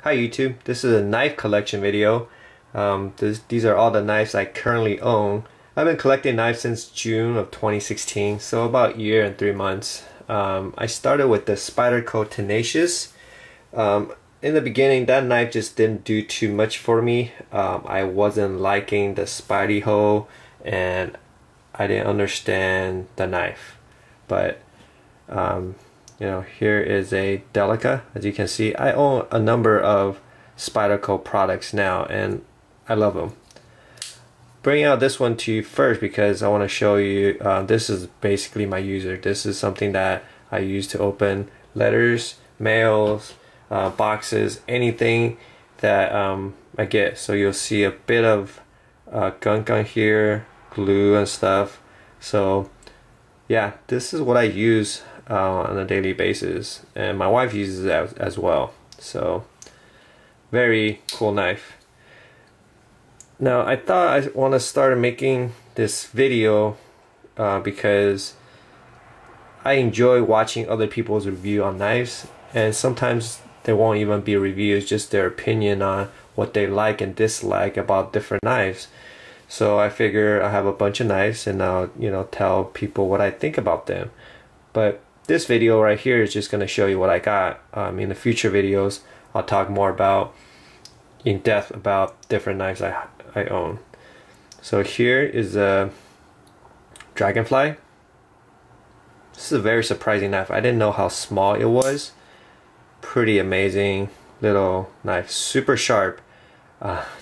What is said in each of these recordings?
Hi YouTube, this is a knife collection video. These are all the knives I currently own. I've been collecting knives since June of 2016, so about a year and 3 months. I started with the Spyderco Tenacious. In the beginning, that knife just didn't do too much for me. I wasn't liking the Spidey hole and I didn't understand the knife. But here is a Delica. As you can see, I own a number of Spyderco products now and I love them. Bringing out this one to you first because I want to show you, this is basically my user. This is something that I use to open letters, mails, boxes, anything that I get. So you'll see a bit of gunk on here, glue and stuff. So yeah, this is what I use on a daily basis, and my wife uses it as well. So very cool knife. Now I thought I want to start making this video because I enjoy watching other people's review on knives, and sometimes they won't even be reviews, just their opinion on what they like and dislike about different knives. So I figure I have a bunch of knives and I'll tell people what I think about them. But this video right here is just going to show you what I got. In the future videos I'll talk more about in depth about different knives I own. So here is a Dragonfly. This is a very surprising knife. I didn't know how small it was. Pretty amazing little knife, super sharp.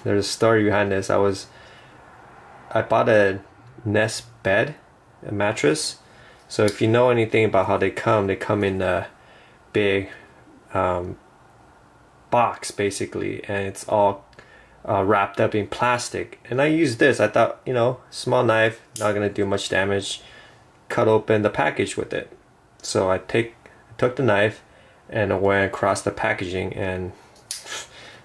There's a story behind this. I bought a Nest bed, a mattress. So if you know anything about how they come in a big box basically, and it's all wrapped up in plastic. And I used this. I thought, small knife, not gonna do much damage. Cut open the package with it. So I took the knife and I went across the packaging, and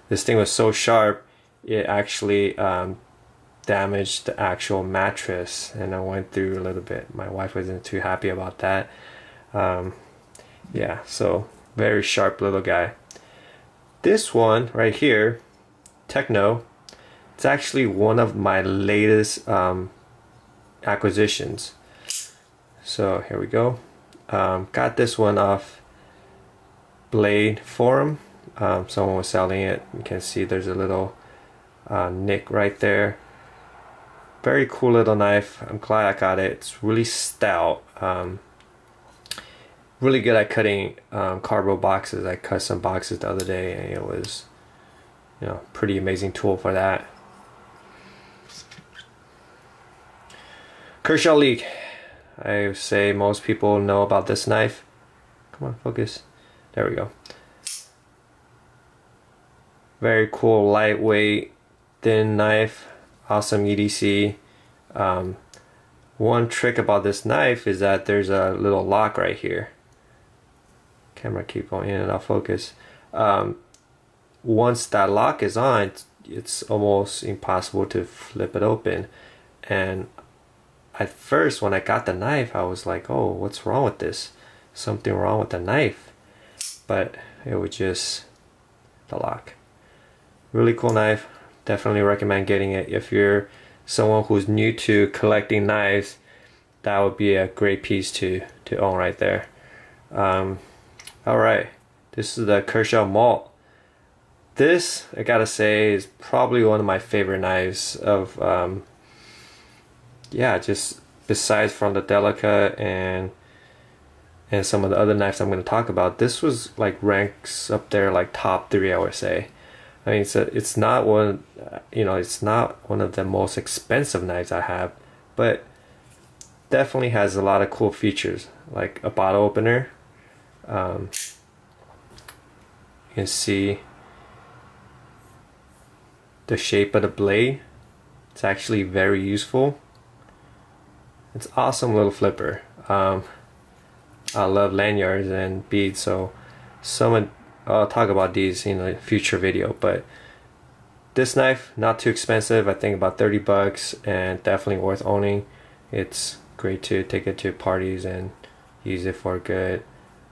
this thing was so sharp it actually damaged the actual mattress, and I went through a little bit. My wife wasn't too happy about that. Yeah, so very sharp little guy. This one right here, Techno, it's actually one of my latest acquisitions. So here we go. Got this one off Blade Forum. Someone was selling it. You can see there's a little nick right there. Very cool little knife. I'm glad I got it. It's really stout. Really good at cutting cardboard boxes. I cut some boxes the other day and it was pretty amazing tool for that. Kershaw League. I say most people know about this knife. Come on, focus. There we go. Very cool, lightweight, thin knife. Awesome EDC. One trick about this knife is that there's a little lock right here. Camera keep going in and out of focus. Once that lock is on, it's almost impossible to flip it open. And at first when I got the knife I was like, oh, what's wrong with this? Something wrong with the knife. But it was just the lock. Really cool knife. Definitely recommend getting it. If you're someone who's new to collecting knives, that would be a great piece to own right there. Alright, this is the Kershaw Malt. This, I gotta say, is probably one of my favorite knives of just besides from the Delica and some of the other knives I'm going to talk about. This was like ranks up there like top 3, I would say. I mean, it's not one, it's not one of the most expensive knives I have, but definitely has a lot of cool features, like a bottle opener. You can see the shape of the blade. It's actually very useful. It's awesome little flipper. I love lanyards and beads, so I'll talk about these in a future video. But this knife, not too expensive. I think about 30 bucks, and definitely worth owning. It's great to take it to parties and use it for a good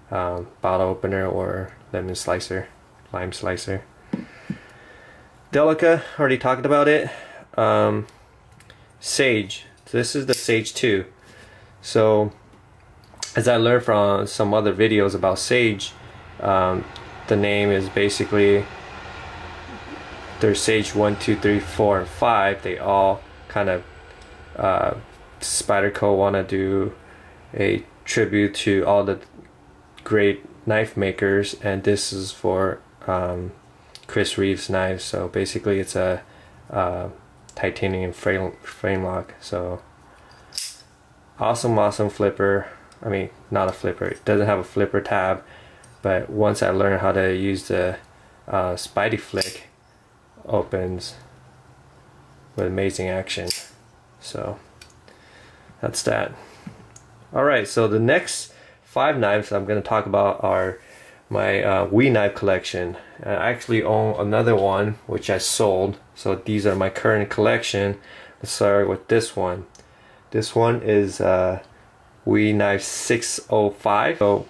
bottle opener or lime slicer. Delica, already talked about it. Sage, this is the Sage 2. So as I learned from some other videos about Sage, the name is basically, there's Sage 1, 2, 3, 4, and 5. They all kind of, Spyderco want to do a tribute to all the great knife makers, and this is for Chris Reeves knives. So basically it's a titanium frame lock. So awesome flipper. I mean, not a flipper, it doesn't have a flipper tab, but once I learned how to use the Spydie flick, opens with amazing action. So that's that. Alright, so the next 5 knives I'm going to talk about are my WE knife collection. I actually own another one which I sold, so these are my current collection. Let's start with this one. This one is WE knife 605. So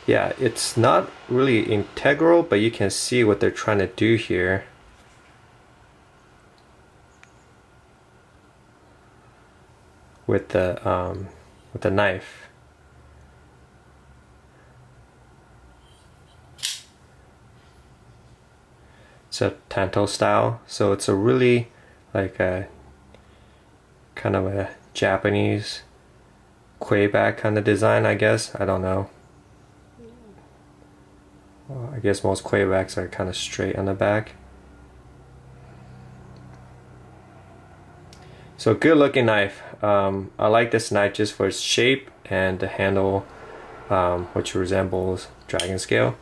yeah, it's not really integral, but you can see what they're trying to do here. With the knife. It's a Tanto style, so it's a really like a kind of a Japanese quayback kind of design, I guess. I don't know. Well, I guess most quaybacks are kind of straight on the back. So good looking knife. I like this knife just for its shape and the handle, which resembles dragon scale.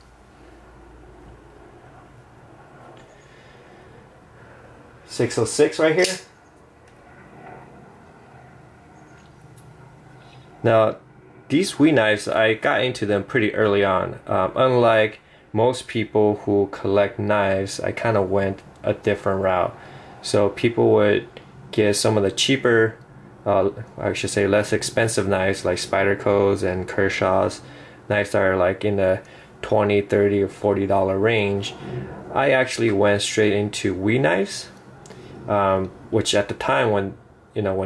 .606 right here. Now these WE knives, I got into them pretty early on. Unlike most people who collect knives, I kind of went a different route. So people would get some of the cheaper, I should say less expensive knives like Spyderco's and Kershaw's, knives that are like in the $20, $30, or $40 range. I actually went straight into WE knives, which at the time when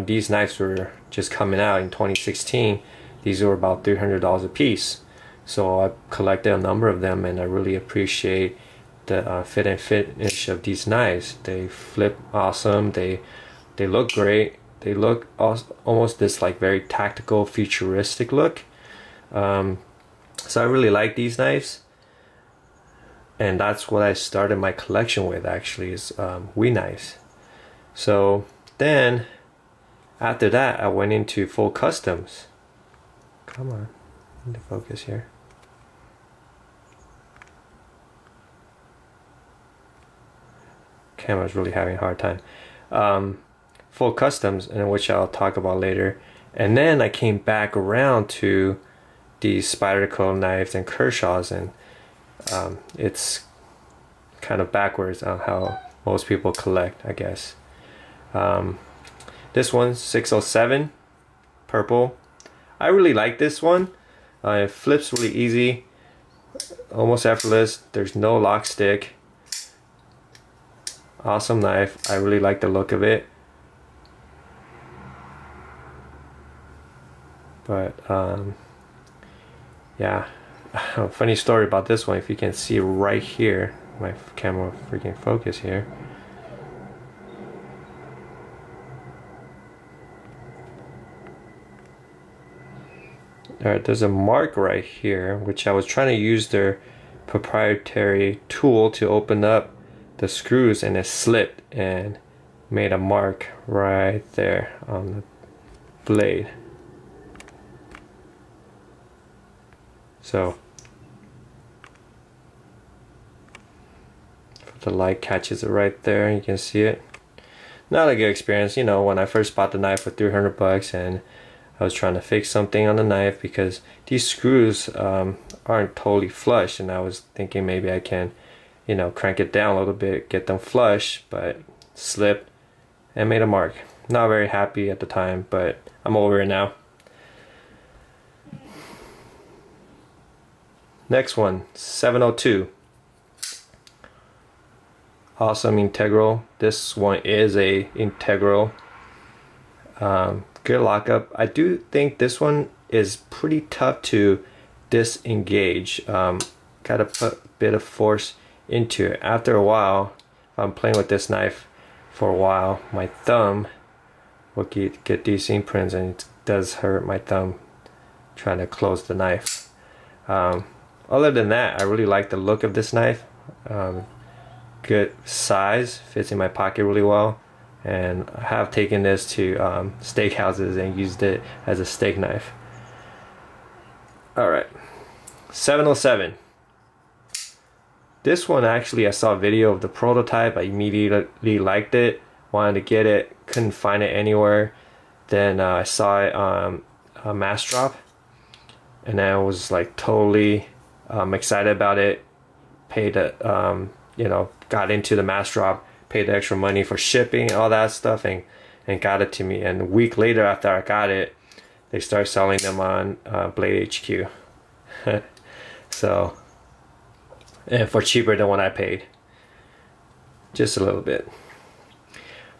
these knives were just coming out in 2016, these were about $300 a piece. So I collected a number of them, and I really appreciate the fit and finish of these knives. They flip awesome. They look great. They look almost this like very tactical, futuristic look. So I really like these knives, and that's what I started my collection with, actually, is WE knives. So then after that I went into full customs. Come on, I need to focus here. Camera's really having a hard time. Full customs, in which I'll talk about later. And then I came back around to these Spyderco knives and Kershaw's, and it's kind of backwards on how most people collect, I guess. This one's 607 purple. I really like this one. It flips really easy, almost effortless. There's no lock stick. Awesome knife. I really like the look of it. But yeah, funny story about this one. If you can see right here, my camera freaking focus here. Alright, there's a mark right here, which I was trying to use their proprietary tool to open up the screws, and it slipped and made a mark right there on the blade. So the light catches it right there, you can see it. Not a good experience, when I first bought the knife for 300 bucks and I was trying to fix something on the knife because these screws aren't totally flush, and I was thinking maybe I can crank it down a little bit, get them flush, but slipped and made a mark. Not very happy at the time, but I'm over it now. Next one, 702. awesome integral. This one is a integral. Good lockup. I do think this one is pretty tough to disengage. Gotta put a bit of force into it. After a while, if I'm playing with this knife for a while, my thumb will get these imprints, and it does hurt my thumb trying to close the knife. Other than that, I really like the look of this knife. Good size, fits in my pocket really well, and I have taken this to steakhouses and used it as a steak knife. Alright, 707. This one, actually, I saw a video of the prototype. I immediately liked it, wanted to get it, couldn't find it anywhere. Then I saw it on Massdrop, and I was like totally excited about it. Paid you know, got into the Massdrop, paid the extra money for shipping, all that stuff, and got it to me. And a week later, after I got it, they started selling them on Blade HQ. So, and for cheaper than what I paid, just a little bit.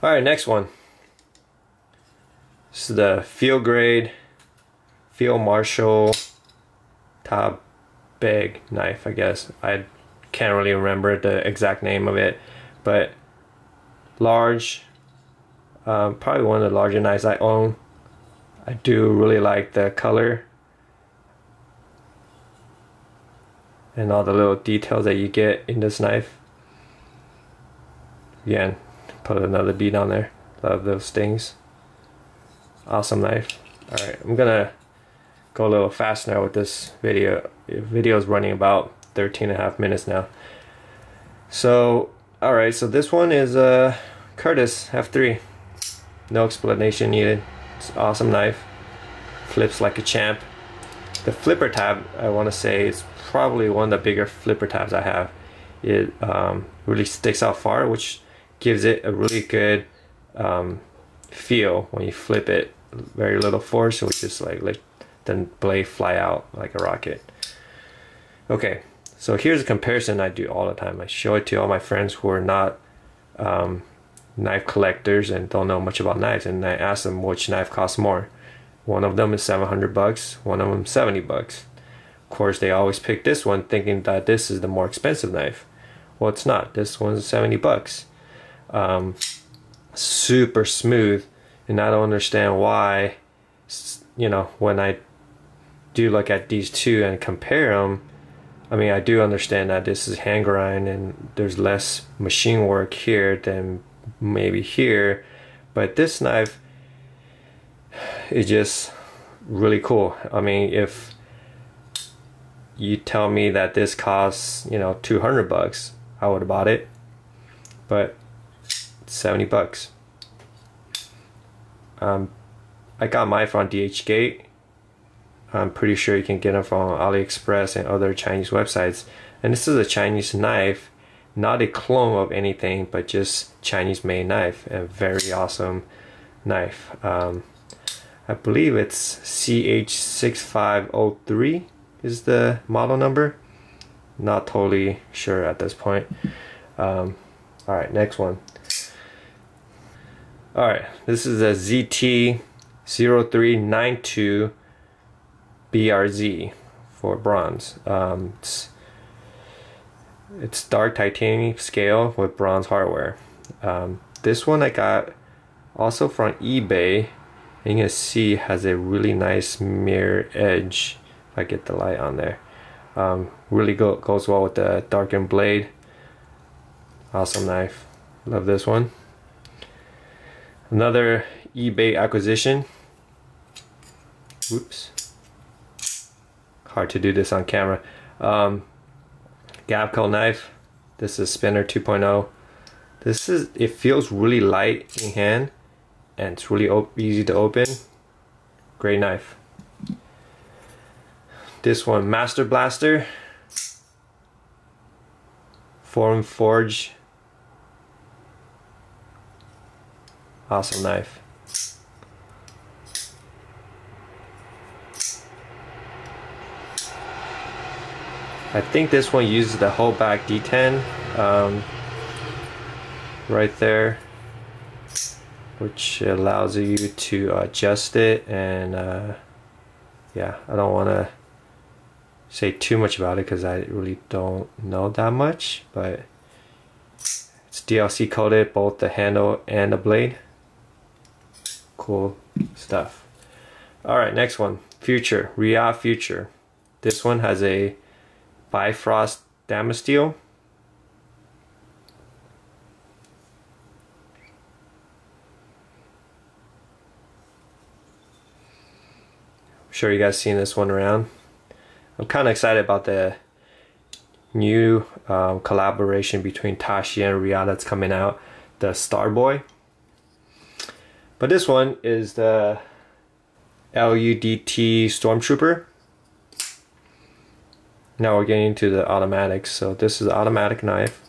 All right, next one. This is the Field Grade Field Marshal Top Bag knife, I guess. I can't really remember the exact name of it, but large, probably one of the larger knives I own. I do really like the color and all the little details that you get in this knife. Again, put another bead on there. Love those things. Awesome knife. Alright, I'm gonna go a little fast now with this video. The video is running about 13.5 minutes now. So, alright, so this one is a Curtis F3. No explanation needed. It's an awesome knife. Flips like a champ. The flipper tab, I want to say, is probably one of the bigger flipper tabs I have. It really sticks out far, which gives it a really good feel when you flip it. Very little force, which is like let the blade fly out like a rocket. Okay, so here's a comparison I do all the time. I show it to all my friends who are not knife collectors and don't know much about knives, and I ask them which knife costs more. One of them is $700, one of them $70. Of course, they always pick this one thinking that this is the more expensive knife. Well, it's not. This one's $70. Super smooth, and I don't understand why, you know, when I do look at these two and compare them, I mean, I do understand that this is hand grind and there's less machine work here than maybe here, but this knife is just really cool. I mean, if you tell me that this costs, you know, $200, I would have bought it, but it's $70. I got mine from DHgate. I'm pretty sure you can get them from AliExpress and other Chinese websites. And this is a Chinese knife, not a clone of anything, but just Chinese made knife, and very awesome knife. I believe it's CH6503 is the model number. Not totally sure at this point. Alright, next one. Alright, this is a ZT0392 BRZ for bronze. It's dark titanium scale with bronze hardware. This one I got also from eBay, and you can see it has a really nice mirror edge. If I get the light on there, really goes well with the darkened blade. Awesome knife. Love this one. Another eBay acquisition. Whoops. Hard to do this on camera. Gapco knife. This is Spinner 2.0. It feels really light in hand, and it's really easy to open. Great knife. This one, Master Blaster. Forum Forge. Awesome knife. I think this one uses the whole back D10. right there, which allows you to adjust it. And yeah, I don't want to say too much about it because I really don't know that much, but it's DLC coated, both the handle and the blade. Cool stuff. Alright, next one, Future, Riyadh Future. This one has a Bifrost Damasteel. I'm sure you guys seen this one around. I'm kind of excited about the new collaboration between Tashi and Riyadh that's coming out, the Starboy. But this one is the LUDT Stormtrooper. Now we're getting to the automatics. So this is the automatic knife.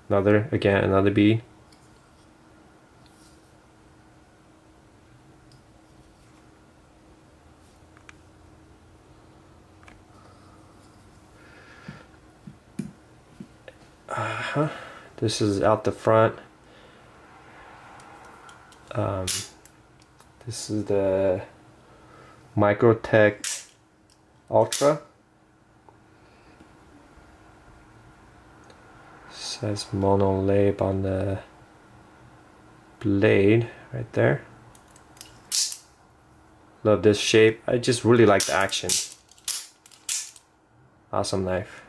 Another bead. This is out the front. This is the Microtech Ultra. Says Monolab on the blade right there. Love this shape. I just really like the action. Awesome knife.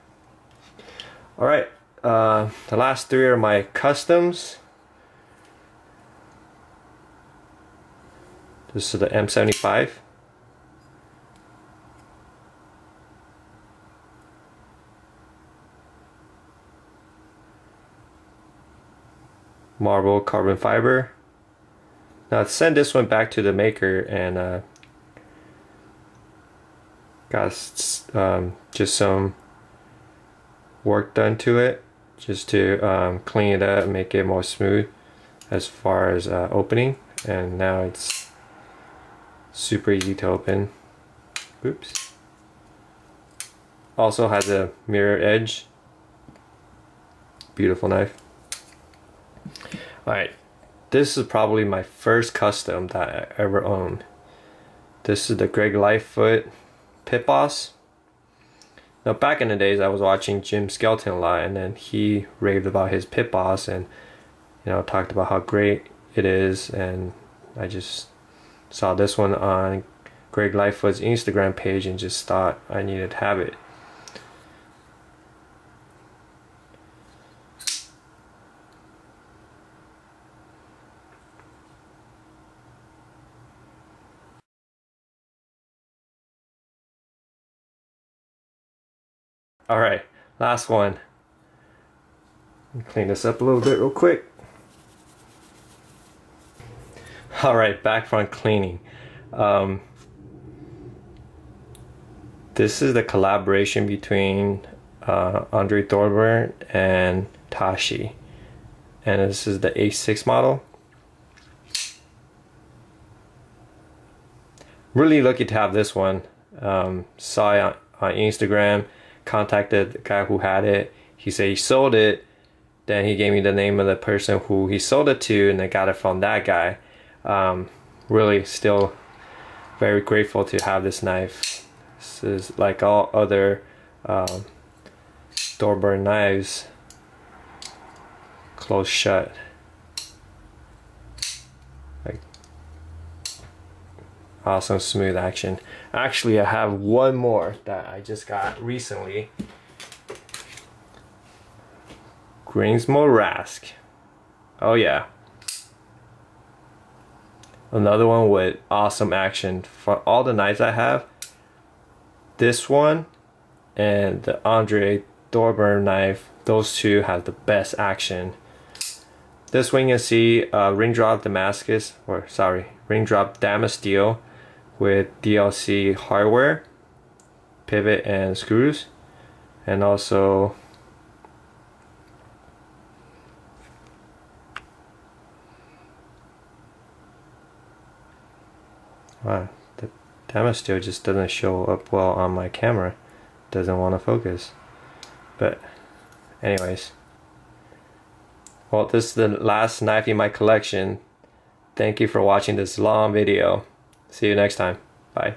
Alright, the last three are my customs. This is the M75. Marble carbon fiber. Now let's send this one back to the maker and got just some work done to it just to clean it up and make it more smooth as far as opening, and now it's super easy to open. Oops. Also has a mirror edge. Beautiful knife. Alright, this is probably my first custom that I ever owned. This is the Greg Lightfoot Pit Boss. Now back in the days I was watching Jim Skelton a lot, and then he raved about his Pit Boss and talked about how great it is, and I just saw this one on Greg Lightfoot's Instagram page and just thought I needed to have it. Alright, last one. Clean this up a little bit real quick. Alright, back from cleaning. This is the collaboration between Andre Thorburn and Tashi. And this is the A6 model. Really lucky to have this one. Saw it on Instagram. Contacted the guy who had it. He said he sold it. Then he gave me the name of the person who he sold it to, and I got it from that guy. Really still very grateful to have this knife. This is like all other Thorburn knives, close shut. Like awesome smooth action. Actually, I have one more that I just got recently. Greensmo Rask. Oh yeah. Another one with awesome action. For all the knives I have, this one and the Andre Thorburn knife, those two have the best action. This one you can see Raindrop Damasteel with DLC hardware, pivot and screws, and also wow, the Damasteel just doesn't show up well on my camera. Doesn't want to focus. But anyways, Well, this is the last knife in my collection. Thank you for watching this long video. See you next time. Bye.